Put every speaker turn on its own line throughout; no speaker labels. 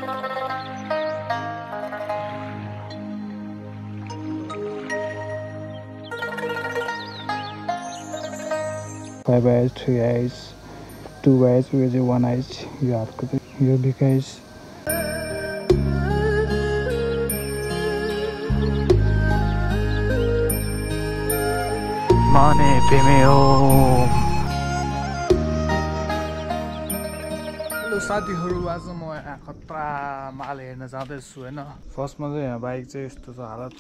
Five eyes, 3 eyes, 2 eyes, 1 eyes. You have to your big eyes. Mane pemeo. Hello साथीहरु, आज म यहाँ खतरा माल हेर्न जाँदैछु हैन। फर्स्टमा चाहिँ यहाँ बाइक चाहिँ यस्तो छ हालत।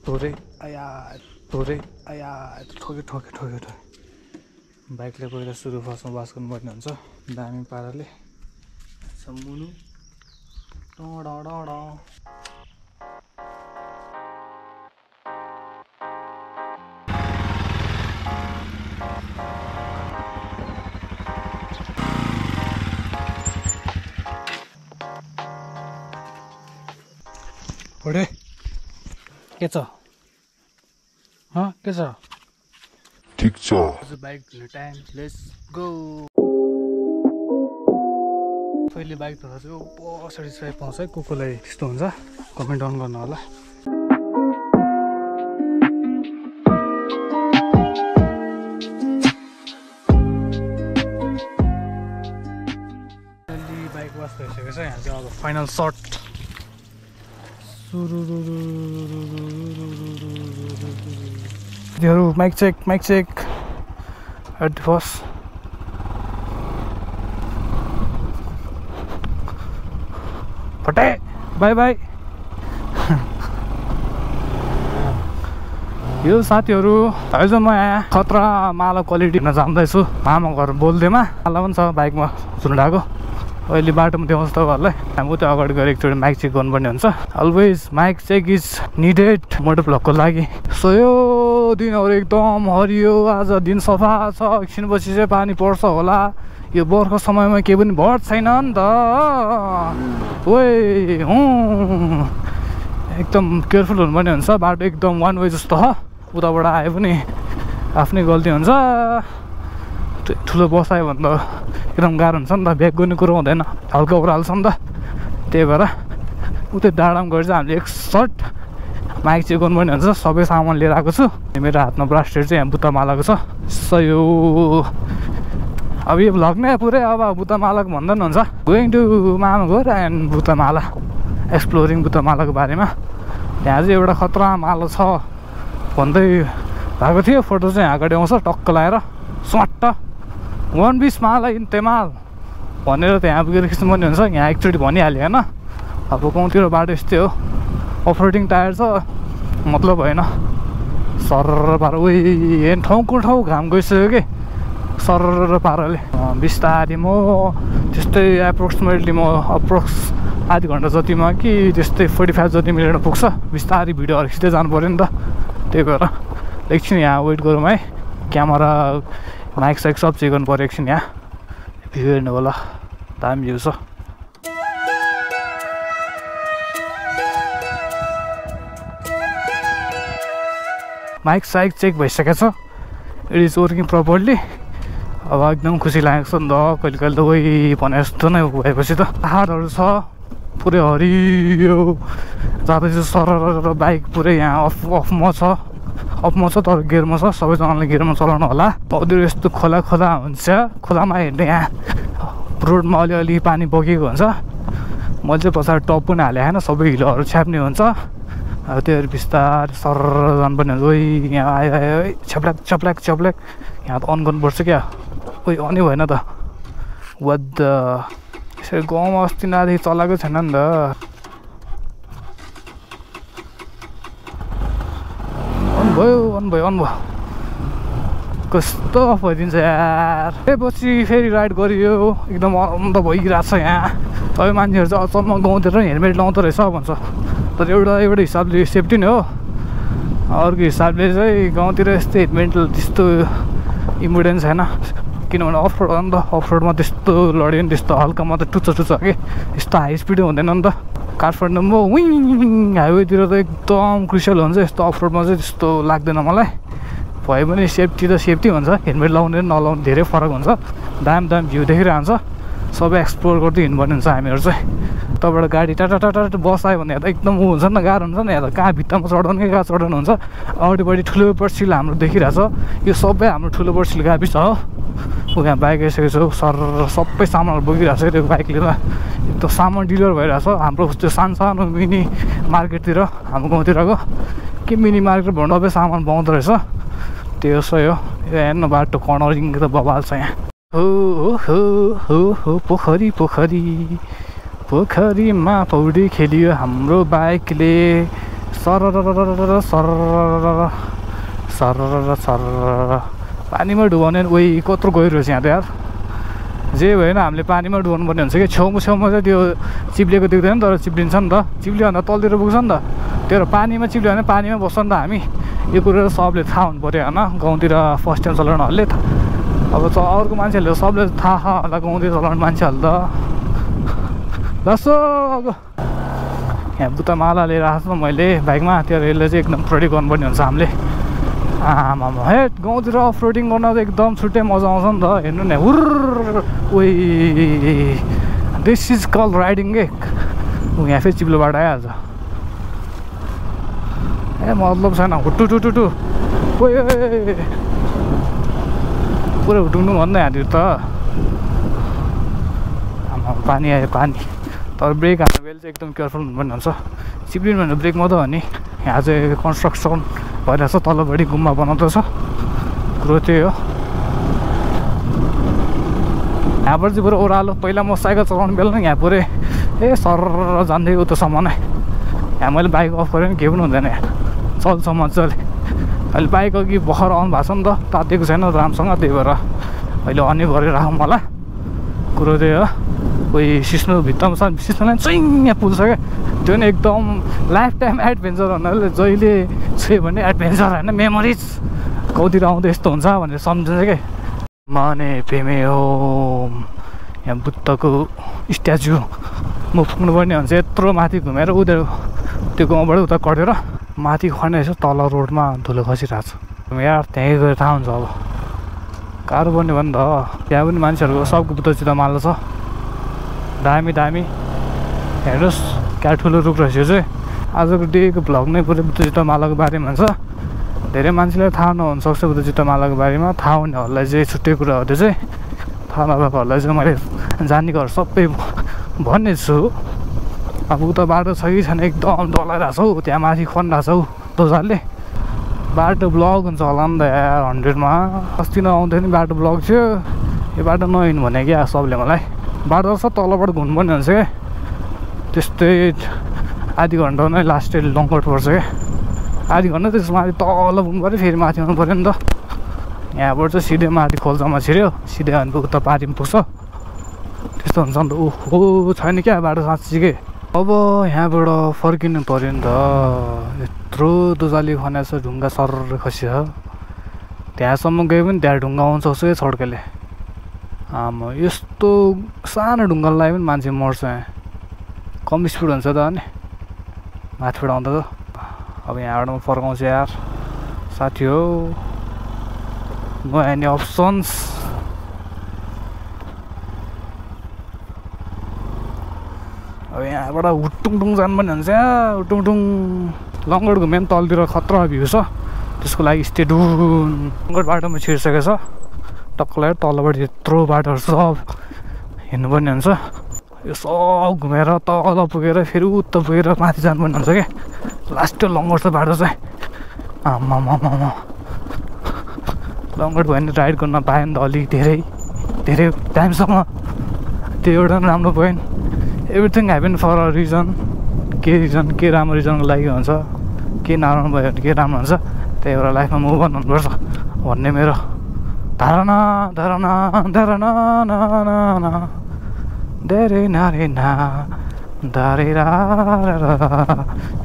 थोरै आया ठोके बाइकले पहिला सुरु फर्स्टमा वास गर्नुपर्ने हुन्छ दामी पाराले। सम्मुनु ओडे के छ के छ
ठीक छ
बाइक धुने टाइम लेट्स गो। पहिले बाइक धुँदा चाहिँ बहुत सेटिस्फाई पाउँछ है। कोलाई त्यस्तो हुन्छ कमेन्ट अन गर्नु होला। बाइक वास भइसकेको छ। यहाँ चाहिँ अब final short mic check at first. फटे बाई यो साथीहरु, आज म यहाँ खतरा माला क्वालिटी हेर्न जाँदैछु। मामा घर बोल्दैमा माला पनि छ बाइकमा झुन्डाको। अहिले बाटोमा देखाउँछ तपाईँहरूलाई। हामी उता अगाडि गएर एकचोटि माइक चेक गर्नुपर्ने हुन्छ। Always mic check is needed motor ब्लगको लागि। सो यो दिनहरू एकदम हरियो, आज दिन सफा छ। एकछिनपछि चाहिँ पानी पर्छ होला। यो बर्खा समयमा केही पनि भर छैन नि त। ओइ एकदम केयरफुल हुनुपर्ने हुन्छ। बाटो एकदम वान वे जस्तो हो। उताबाट आए पनि आफ्नै गल्ती हुन्छ। ठुलो बस आयो भने त एकदम गाह्रो हुन्छ नि त। ब्याक गर्ने कुरो हुँदैन, हल्का उराल्छ नि त। त्यही भएर उतै डाँडामा गएर चाहिँ हामीले एकसट माइक चेक गर्नुपर्ने हुन्छ। सबै सामान लिएर आएको छु। मेरो हातमा ब्रास्लेट चाहिँ यहाँ बुद्धमालाको छ। सो यो अब यो भ्लग नै पुरै अब बुद्धमालाको भन्दा पनि हुन्छ। गोइङ टु मामा घर एन्ड बुद्धमाला, एक्सप्लोरिङ बुद्धमालाको बारेमा। त्यहाँ चाहिँ एउटा खतरा माला छ भन्दै भएको थियो। फोटो चाहिँ अगाडि आउँछ टक्क लगाएर स्वाट्ट 1 20 माला इन तेमाल भनेर त्यहाँ पुगेर खिच्नुपर्ने हुन्छ। यहाँ एकचोटि भनिहाल्यो होइन। अब गाउँतिर बाटो यस्तै हो, अफरोडिङ टायर छ मतलब होइन। सरर पार उही ठाउँको ठाउँ घाम गइसक्यो कि सरर पाराले। बिस्तारी म त्यस्तै एप्रोक्सिमेटली आधी घन्टा जतिमा कि त्यस्तै 45 जति मिनट पुग्छ। बिस्तारी भिडियोहरू खिच्दै जानु पऱ्यो नि त। त्यही भएर एकछिन यहाँ वेट गरौँ है। क्यामेरा माइक साइक सब चेक गर्नु पऱ्यो। एकछिन यहाँ भ्यू हेर्नु होला, दामी भ्यू छ। माइक साइक चेक भइसकेको छ। It is working properly. अब एकदम खुसी लागेको छ नि त। कहिले कहिले त वही भने जस्तो नै भएपछि त। पाहाडहरू छ पुरै हरियो जाँदैछ सरर। बाइक पुरै यहाँ अफमा छ तर गियरमा छ। सबैजनाले गियरमा चलाउनु होला। अरू यस्तो खोला हुन्छ। खोलामा हेर्ने यहाँ रोडमा अलिअलि पानी बगेको हुन्छ। मैले चाहिँ पछाडि टप पनि हालेको होइन। सबै हिलोहरू छ्याप्ने हुन्छ। अब त्योहरू बिस्तारै सरर जानुपर्ने हुन्छ। ओइ यहाँ आयो छप्ल्याक यहाँ त अन गर्नुपर्छ क्या। ओइ अनै भएन त। वाद यसरी गाउँमा अस्ति नदेखि चलाएको छैन नि त। अन भयो कस्तो अफ भइदिन्छ यार। पछि फेरि राइड गरियो एकदम अन्त भइरहेको छ यहाँ। सबै मान्छेहरू चाहिँ अचम्म गाउँतिर हेलमेट लाउँदो रहेछ भन्छ। तर एउटा हिसाबले सेफ्टी नै हो। अर्को हिसाबले चाहिँ गाउँतिर यस्तो हेलमेट त्यस्तो इम्पोर्टेन्स छैन। किनभने अफरोड हो नि त। अफरोडमा त्यस्तो लड्यो नि त्यस्तो हल्कामा त टुच्छ कि यस्तो हाई स्पिड हुँदैन नि त। काठमाडौँमा विङ हाइवेतिर त एकदम क्रुसियल हुन्छ। यस्तो अफरोडमा चाहिँ त्यस्तो लाग्दैन मलाई। भए पनि सेफ्टी त सेफ्टी हुन्छ। हेलमेट लाउने र नलाउने धेरै फरक हुन्छ। दाम भ्यू देखिरहन्छ। सबै एक्सप्लोर गर्दै हिँड्नुपर्ने हुन्छ हामीहरू चाहिँ। तबबाट गाडी टाटा टाटा बस आयो भने त एकदम ऊ हुन्छ नि त, गाह्रो हुन्छ नि त, कहाँ भित्तामा चढाउनु कि कहाँ चढाउनु हुन्छ। अगाडिपट्टि ठुलो बर्सिल हाम्रो देखिरहेछ, यो सबै हाम्रो ठुलो बर्सिल गाविस हो। ऊ यहाँ बाइक आइसकेको छु, सर सबै सामानहरू बोकिरहेको छ त्यो बाइकले त, एकदम सामान डिलिभर भइरहेछ। हाम्रो त्यो सानो मिनी मार्केटतिर हाम्रो गाउँतिरको के मिनी मार्केट भन्नु सबै सामान पाउँदो रहेछ। त्यो सही हो। यो हेर्नु बाटो कर्नरिङ त बबाल छ यहाँ। हो हो हो हो पोखरी पोखरी पोखरीमा पौडी खेलियो हाम्रो बाइकले, सर सर सर सर पानीमा डुबाउने। ओइ कत्रो गहिरो रहेछ यहाँ त यार। जे भएन हामीले पानीमा डुबाउनु पर्ने हुन्छ कि। छेउमा चाहिँ त्यो चिप्लेको देख्दैन, तर चिप्लिन्छ नि त, चिप्लियो भने त तलतिर पुग्छ नि त। त्यो पानीमा चिप्ल्यो भने पानीमा बस्छ नि त हामी। यो कुरो सबले थाहा हुनु पऱ्यो होइन, गाउँतिर फर्स्ट टाइम चलाउनेहरूले। अब अर्को मान्छेहरूले सबले थाहा होला गाउँतिर चलाउने मान्छेहरूले त। जस्तो अब यहाँ बुता माला लिएर आएको छु मैले बाइकमा, त्यो यसले चाहिँ एकदम प्रोटेक्ट गर्नुपर्ने हुन्छ हामीले। आमामा हे गाउँतिर अफ रोडिङ गर्न त एकदम छुट्टै मजा आउँछ नि त। हेर्नु न हुर्र, ओइ दिस इज कल राइडिङ के। यहाँ फेरि चिप्लो बाटो आइहाल्छ। ए मतलब छैन, हुट्टु टुटु ओइ पुरै हुटुङ्नु भन्दै यहाँतिर त। आमा पानी आयो पानी। तर ब्रेक हाल्ने बेला चाहिँ एकदम केयरफुल हुनुपर्ने हुन्छ। चिप्लिनु भने ब्रेक मात्रै हो नि। यहाँ चाहिँ कन्स्ट्रक्सन भइरहेछ, तलपट्टि गुम्बा बनाउँदैछ, कुरो त्यही हो। यहाँबाट चाहिँ पुरा ओह्रालो। पहिला म साइकल चलाउने बेला यहाँ पुरै सर जान्थेँ उतोसम्म नै। यहाँ मैले बाइक अफ गरेँ भने केही पनि हुँदैन, यहाँ चल्छ मजाले। अहिले बाइक अघि भर्खर आउनु भएको छ नि त, तातेको छैन राम्रोसँग, त्यही भएर अहिले अन गरिराखौँ मलाई, कुरो त्यही हो। कोही सिस्नो भित्तामा छ, सिस्नोलाई चाहिँ यहाँ पुल्छ क्या। त्यो पनि एकदम लाइफ टाइम एडभेन्चर भन्नाले जहिले छ भने एडभेन्चर होइन, मेमोरिज। गाउँतिर आउँदा यस्तो हुन्छ भनेर सम्झिन्छ क्या। माने पेमे हो यहाँ बुद्धको स्ट्याचु म पुग्नुपर्ने हुन्छ। यत्रो माथि घुमेर उनीहरू त्यो गाउँबाट उता कटेर माथि खन्ने रहेछ, तल रोडमा धुलो खसिरहेको छ यार। त्यहीँ गएर थाहा हुन्छ अब गाह्रो पर्ने भयो नि त। त्यहाँ पनि मान्छेहरूको सबको बुद्ध जुत्ता माल्दा छ, दामी दामी। हेर्नुहोस् क्या ठुलो रुख रहेछ यो चाहिँ। आजको डेको भ्लग नै पुरै बुद्ध जुत्ता मालाको बारेमा हुन्छ। धेरै मान्छेलाई थाहा नहुनसक्छ बुद्ध जुत्ता मालाको बारेमा, थाहा हुनेहरूलाई चाहिँ छुट्टै कुरा हो त्यो चाहिँ। थाहा नभएकोहरूलाई चाहिँ मैले जानेकोहरू सबै भन्ने छु। अब उता बाटो छ कि छैन एकदम डलाइरहेको छौ, त्यहाँ माथि खनिरहेको छौ दोजारले। बाटो ब्लक हुन्छ होला नि त यार 100मा। अस्ति नआउँदै नि बाटो ब्लक थियो, यो बाटो नहिँड्नु भने क्या सबले मलाई। बाटो छ तलबाट घुम्नुपर्ने हुन्छ क्या, त्यस्तै आधी घन्टा नै लास्ट लङ्कट पर्छ क्या। आधी घन्टा त्यसको माथि तल पुग्नु पऱ्यो, फेरि माथि आउनु पऱ्यो नि त। यहाँबाट चाहिँ सिधै माथि खोल्सामा छिर्यो, सिधै अनि उता पारिमा पुग्छ, त्यस्तो हुन्छ नि त। ओहो छैन क्या बाटो साँच्चीकै। अब यहाँबाट फर्किनु पऱ्यो नि त। यत्रो दोजाली खनेछ, ढुङ्गा सर खसिछ। त्यहाँसम्म गयो पनि त्यहाँ ढुङ्गा आउँछ उसै सड्केले। आमा यस्तो सानो ढुङ्गालाई पनि मान्छे मर्छ यहाँ। कम स्पिड हुन्छ त अनि माथिबाट आउँदा त। अब यहाँबाट म फर्काउँछु यार साथी हो, नो एनी अप्सन्स। अब यहाँबाट हुटुङटुङ जानु पनि हुन्छ यहाँ, हुटुङटुङ। लङ्गड घुम्यो भने तलतिर खतरा भ्यू छ, त्यसको लागि स्टे डुन। लङ्गड बाटोमा छिरिसकेको छ, टक्कै तलबाट यत्रो बाटोहरू सब हिँड्नुपर्ने हुन्छ। यो सब घुमेर तल पुगेर फेरि उता पुगेर माथि जानुपर्ने हुन्छ क्या। लास्ट लङ्गड छ बाटो चाहिँ। आमामामा लङ्गड भयो भने राइड गर्न पायो नि त अलिक धेरै धेरै टाइमसम्म, त्यो एउटा पनि राम्रो भयो नि। Everything happen for a reason. के राम्रो रिजनको लागि हुन्छ, के नराम्रो भयो भने के राम्रो हुन्छ। त्यही भएर लाइफमा मुभ अन हुनुपर्छ भन्ने मेरो धारणा धारणा धारणा ना धेरै नारे ना दारे रा।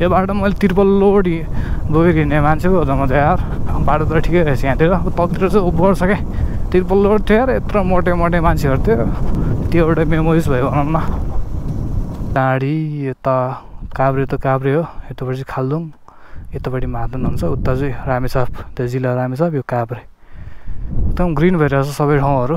यो बाटो मैले त्रिपल लोड बोकेर हिँड्ने मान्छे हो त म त यार। बाटो त ठिकै रहेछ यहाँतिर, तलतिर चाहिँ उब्बर छ क्या। त्रिपल लोड थियो यार, यत्रो मोटे मोटे मान्छेहरू थियो, त्यो एउटा मेमोरिज भयो भनौँ न। टाढी यता काभ्रे त काभ्रे हो, यतापट्टि चाहिँ खाल्दुङ, यतापट्टि महादन हुन्छ, उता चाहिँ रामेछाप, त्यो जिल्ला रामेछाप, यो काभ्रे। एकदम ग्रिन भइरहेछ सबै ठाउँहरू,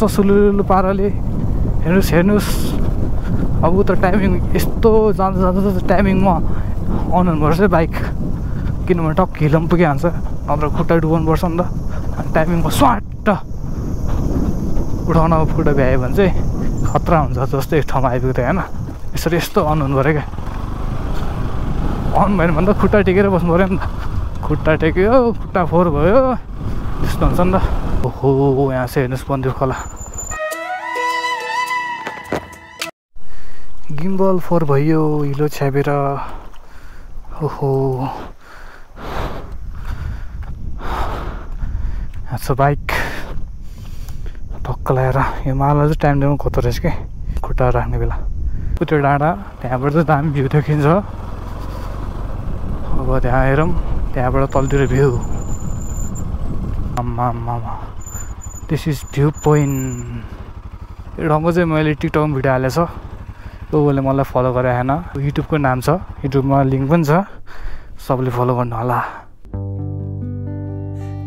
छ सुलुलु पाराले। हेर्नुहोस् अब त टाइमिङ यस्तो जाँदा टाइमिङमा अन हुनुपर्छ बाइक, किनभने टक्क हिल पनि पुगिहाल्छ, नत्र खुट्टा डुबाउनुपर्छ नि त। टाइमिङमा स्वाट उठाउन खुट्टा भ्यायो भने चाहिँ खतरा हुन्छ जस्तो एक ठाउँमा आइपुग्दा होइन। यसरी यस्तो अन हुनु पऱ्यो क्या, अन भएन भने त खुट्टा टेकेर बस्नु पऱ्यो नि त। खुट्टा टेक्यो, खुट्टा फोहोर भयो, त्यस्तो हुन्छ नि त। ओहो यहाँ चाहिँ हेर्नुहोस् बन्दुक खोला। गिम्बल फोहोर भयो, हिलो छ्यापेर। ओहो यहाँ छ बाइक टक्क लगाएर। यो माला चाहिँ टाइम टाइममा खोज्दो रहेछ कि खुट्टा राख्ने बेला। त्यो डाँडा त्यहाँबाट चाहिँ दामी भ्यू देखिन्छ। अब त्यहाँ हेरौँ, त्यहाँबाट तलतिर भ्यू। आम्मा दिस इज भ्यू पोइन्ट। यो ठाउँको चाहिँ मैले टिकटकमा भिडियो हालेछ, कसले मलाई फलो गरे होइन। युट्युबको नाम छ, युट्युबमा लिङ्क पनि छ, सबले फलो गर्नु होला।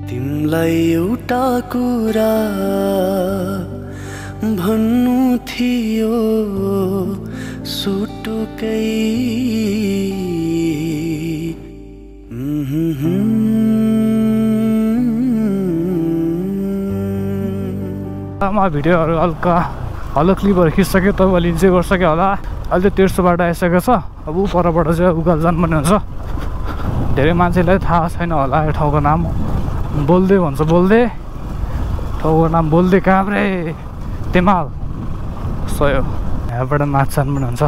तिमलाई एउटा कुरा भन्नु थियो सुटुकै
भिडियोहरू हल्का क्लिपहरू खिचिसक्यो, तपाईँले इन्जोय गरिसक्यो होला। अहिले चाहिँ तेर्सो बाटो आइसकेको छ। अब परबाट चाहिँ उकालो जानुपर्ने हुन्छ। धेरै मान्छेलाई थाहा छैन होला यो ठाउँको नाम। बोल्दै भन्छ, बोल्दै ठाउँको नाम बोल्दै काभ्रे तेमाल सयो। यहाँबाट माथि जानु पनि हुन्छ।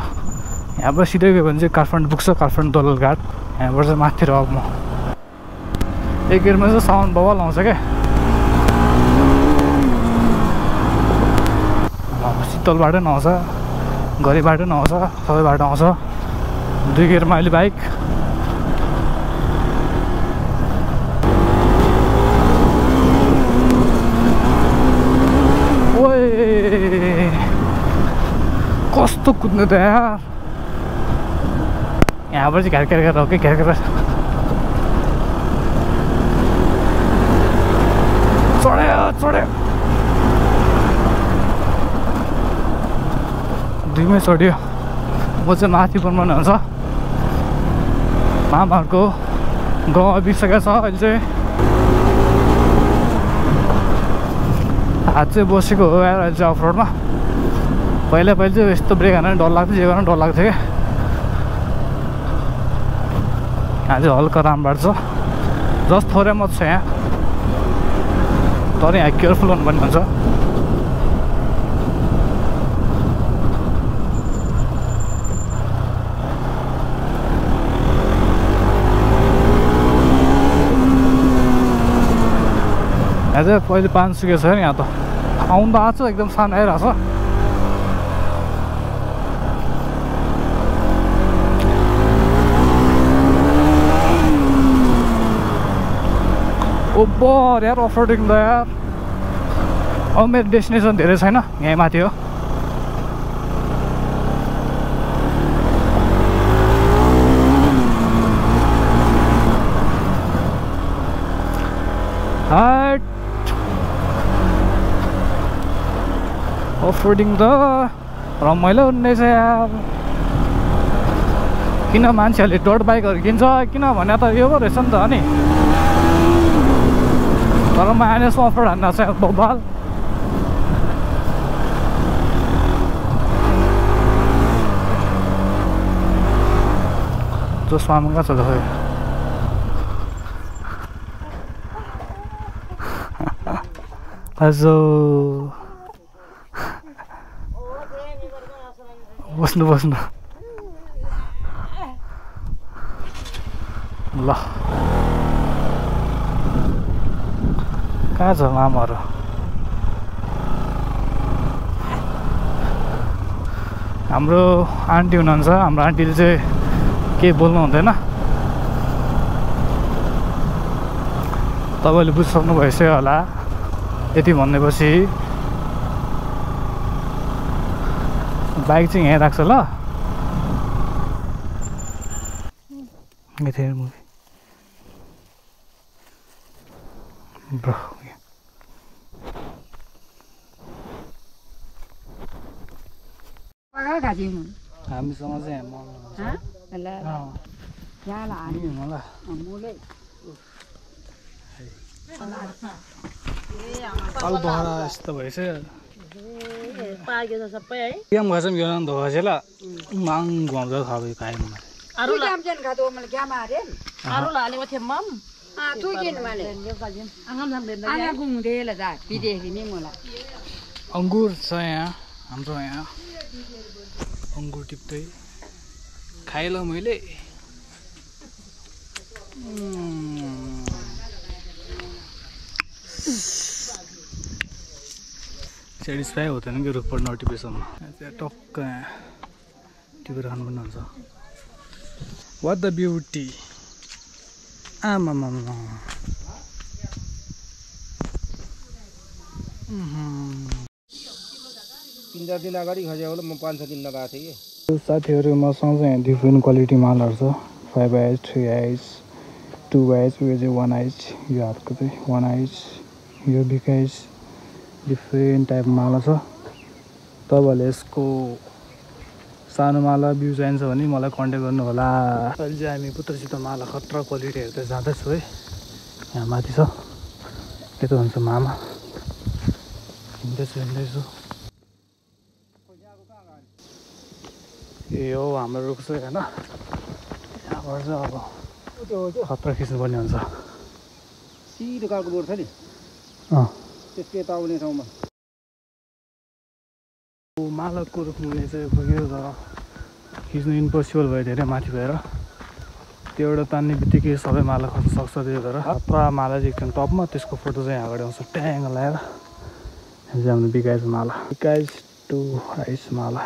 यहाँबाट सिधै गयो भने चाहिँ काठमाडौँ पुग्छ, काठमाडौँ दलाल घाट। यहाँबाट चाहिँ माथि अब म एक गेटमा चाहिँ साउन्ड बवाल आउँछ क्या। शीतल बाटो पनि आउँछ, गरी बाटो पनि आउँछ, सबै बाटो आउँछ। 2 गियरमा अहिले बाइक। ओए कस्तो कुद्नु त यार। यहाँबाट चाहिँ घ्यार गरेर हो कि घ्यार गरेर चढ्यो 2मै चढ्यो। म चाहिँ माथि पर्नु हुन्छ। मामाहरूको गाउँ बिर्सेको छ अहिले चाहिँ। हात चाहिँ बसेको हो यार अहिले चाहिँ अफ रोडमा। पहिला चाहिँ यस्तो ब्रेक हाल्न डर लाग्थ्यो, जे गर्न डर लाग्थ्यो क्या। यहाँ चाहिँ हल्का राम्रो बाटो छ, जस्ट थोरै मात्र छ यहाँ। तर यहाँ केयरफुल हुनुपर्ने हुन्छ। यहाँ चाहिँ पहिले पानसुके छ नि, यहाँ त आउँदा आएको छ एकदम सानो आइरहेको छ। ओबर यार अफ रोडिङ त यार। अब मेरो डेस्टिनेसन धेरै छैन, यहीँ माथि हो। अफ रोडिङ त रमाइलो हुने छ यार। किन मान्छेहरूले डट बाइकहरू किन्छ, किनभने त यो पो रहेछ नि त अनि। तर माइनसमा अफ रोड हान्न चाहिँ बबाल। जसमा कहाँ छ आजो बस्नु बस्नु ल कहाँ छ मामाहरू हाम्रो आन्टी हुनुहुन्छ हाम्रो आन्टीले चाहिँ केही बोल्नु हुँदैन तपाईँले बुझिसक्नु भइसक्यो होला यति भनेपछि बाइक चाहिँ यहीँ राख्छ ल ब्रो हामीसँग चाहिँ अलबहरा यस्तो भइसक्यो गेम गर्छौँ यो धोसेला माङ घुमाउँछ खाबे कायम अङ्गुर छ यहाँ हाम्रो यहाँ अङ्गुर टिप्दै खाएँ ल मैले सेटिस्फाई हुँदैन कि रुखबाट नटिपेसम्म टक्क टिपेर खानु पनि हुन्छ वाट द ब्युटी आमामा
3-4 दिन अगाडि खस्यो होला म 5-6 दिन लगाएको थिएँ
कि साथीहरू मसँग चाहिँ डिफ्रेन्ट क्वालिटी मालहरू छ 5H 3H 2H यो चाहिँ 1H यो हातको चाहिँ 1H यो बिकाइज डिफ्रेन्ट टाइप माला छ तपाईँहरूले यसको सानो माला बिउ चाहिन्छ भने मलाई कन्ट्याक्ट गर्नु होला अहिले चाहिँ हामी पुत्रसित माला खतरा क्वालिटी हेर्दै जाँदैछु है यहाँ माथि छ यता हुन्छ मामा हिँड्दैछु ए हो हाम्रो रुख चाहिँ होइन यहाँबाट चाहिँ अब खतरा खिच्नुपर्ने हुन्छ
सिधो कालको बोर्ड छ नि त्यसको यता आउने ठाउँमा
मालको रुख मुनि चाहिँ पुग्यो तर खिच्नु इम्पोसिबल भयो धेरै माथि भएर त्यो एउटा तान्ने बित्तिकै सबै माला खस्न सक्छ त्यो तर खतरा माला चाहिँ एकदम टपमा त्यसको फोटो चाहिँ अगाडि आउँछ ट्याङ लगाएर चाहिँ हाम्रो बिकाइज माला बिकाइज 2H माला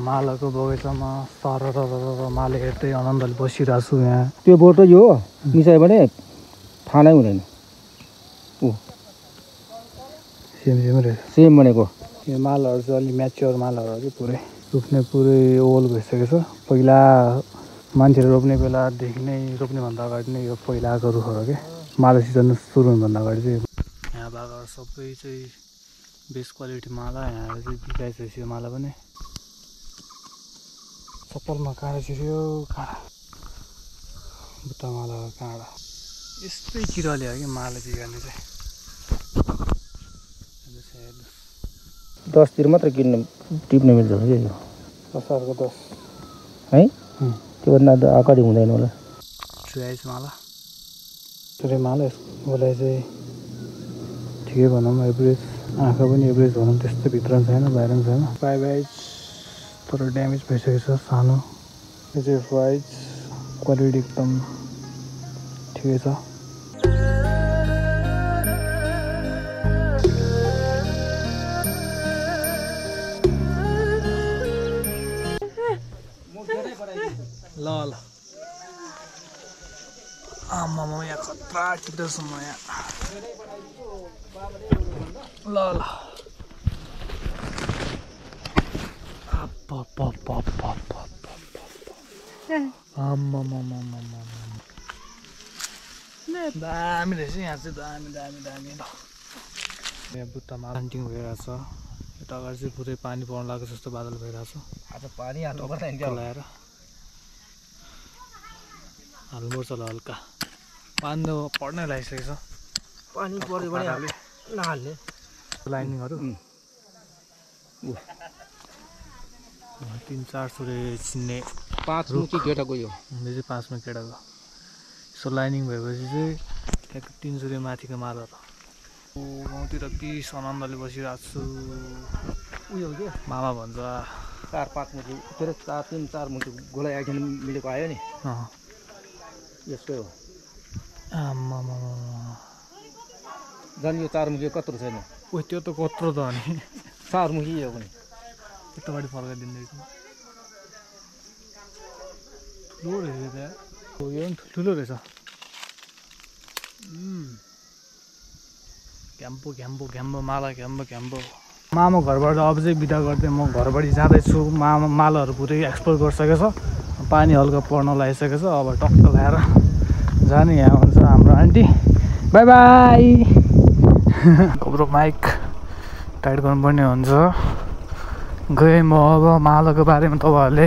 मालाको बगैँचामा सर माले हेर्दै आनन्दले बसिरहेको छु यहाँ
त्यो बोर्ड यो हो मिसायो भने थाहा नै हुँदैन ऊ
सेम रहेछ
सेम भनेको
यो मालहरू चाहिँ अलि म्याच्योर मालहरू हो कि पुरै रोप्ने पुरै ओल भइसकेको छ पहिला मान्छेहरू रोप्ने बेलादेखि नै रोप्नेभन्दा अगाडि नै यो पहिलाको रुखहरू के माला सिजन सुरु हुनुभन्दा अगाडि चाहिँ यहाँ बाघहरू सबै चाहिँ बेस्ट क्वालिटी माला यहाँ चाहिँ बिकाइसकेपछि यो माला पनि चप्पलमा काँडा छिर्यो काँडा बुट्टा माला काँडा यस्तै किराले हो कि माला बिगार्ने चाहिँ
10 तिर मात्र किन्नु टिप्न मिल्छ कि यो
असारको 10
है त्योभन्दा अगाडि हुँदैन होला
3H माला थुरै माला यसलाई चाहिँ ठिकै भनौँ एभरेज आँखा पनि एभरेज भनौँ त्यस्तो भित्र पनि छैन बाहिर पनि छैन 5H तर ड्यामेज भइसकेको छ सानो यो चाहिँ 4H क्वालिटी एकदम ठिकै छ ल ल आमामा यहाँ खतरा टिप्दैछु म यहाँ ल ल दामी रहेछ यहाँ चाहिँ दामी दामी दामी ल यहाँ बुट्टामा प्लान्टिङ भइरहेछ यता अगाडि चाहिँ पुरै पानी पर्न लागेको जस्तो बादल भइरहेछ
आज पानी हाल्नु पर्दैन
लगाएर हाल्नुपर्छ होला हल्का पानी त पर्नै लागिसकेको छ
पानी पऱ्यो भने नहाल्ने
लाइनिङहरू 3-4 सुरे चिन्ने
5 मुखी केटाको यो
चाहिँ 5 मा केटाको सो लाइनिङ भएपछि चाहिँ त्यहाँको 3 सुरे माथिको मालहरू गाउँतिर पिस आनन्दले बसिरहेको छु
उयो के
मामा भन्छ
4-5 मुखी के अरे 3-4 मुखी गोला एकजना मिलेको आयो नि यसकै हो
आम्मा
झन् यो 4 मुखी कत्रो छैन
ओ त्यो त कत्रो त अनि
4 मुखी हो पनि
यतापट्टि फर्काइदिँदैछ ठुलो रहेछ त्यहाँ यो पनि ठुलो रहेछ घ्याम्पो घ्याम्पो घ्याम्बो माला घ्याम्बो घ्याम्बो मामा घरबाट अब चाहिँ बिदा गर्दै म घरबाट जाँदैछु मामा मालाहरू पुरै एक्सप्लोर गरिसकेछ पानी हल्का पर्न लागिसकेछ अब टक्क ल्याएर जाने यहाँ हुन्छ हाम्रो आन्टी बाई बाई हाम्रो माइक टाइट गर्नुपर्ने हुन्छ गएँ म अब मालाको बारेमा तपाईँहरूले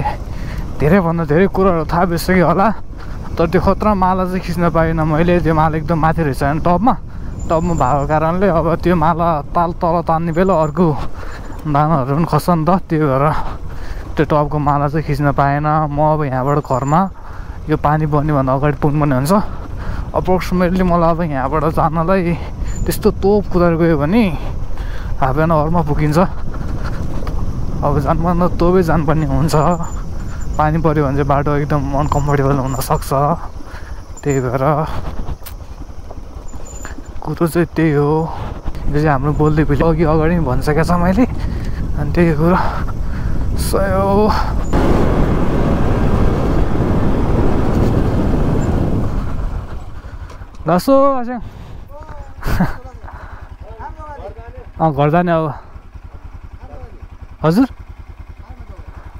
धेरैभन्दा धेरै कुराहरू थाहा बिर्सक्यो होला तर त्यो खतरा माला चाहिँ खिच्न पाइनँ मैले त्यो माला एकदम माथि रहेछ होइन टपमा भएको कारणले अब त्यो माला तल तान्ने बेला अर्को दानाहरू पनि खस्छ नि त त्यही भएर त्यो टपको माला चाहिँ खिच्न पाएन म अब यहाँबाट घरमा यो पानी बन्नेभन्दा अगाडि पुग्नुपर्ने हुन्छ अप्रोक्सिमेटली मलाई अब यहाँबाट जानलाई त्यस्तो तोप कुदाएर गयो भने हाफ एन आवरमा पुगिन्छ अब जानुपर्दा तोपै जानुपर्ने हुन्छ पानी पऱ्यो भने चाहिँ बाटो एकदम अनकम्फर्टेबल हुनसक्छ त्यही भएर कुरो चाहिँ त्यही हो यो चाहिँ हाम्रो बोल्दै भइले अघि अगाडि पनि भनिसकेको छ मैले अनि त्यही कुरो सही हो दसो आस्याङ घर जाने अब हजुर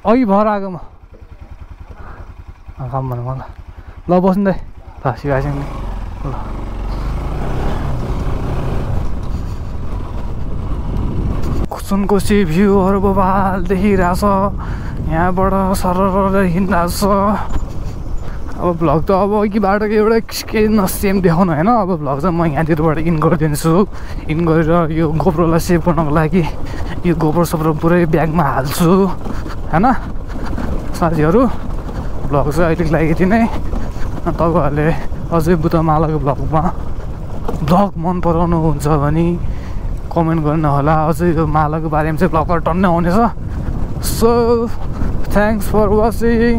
अघि भएर आएको म काम भन्नु मलाई ल बस्नु दाइ ल सिकाइसिङ ल सुनकोशी भ्यूहरू बबाल देखिरहेछ यहाँबाट सरर हिँडिरहेछ अब भ्लग त अब अघि बाटोको एउटा केही नसेम देखाउनु होइन अब भ्लग चाहिँ म यहाँतिरबाट इन गरिदिन्छु इन गरेर यो गोप्रोलाई सेभ गर्नको लागि यो गोप्रो सोप्रो पुरै ब्यागमा हाल्छु होइन साथीहरू भ्लग चाहिँ अहिलेको लागि यति नै तपाईँहरूले अझै बुद्धमालाको भ्लग मन पराउनुहुन्छ भने कमेन्ट गर्नु होला अझै यो मालाको बारेमा चाहिँ भ्लगहरू टन्नै आउनेछ सो थ्याङ्क्स फर वाचिङ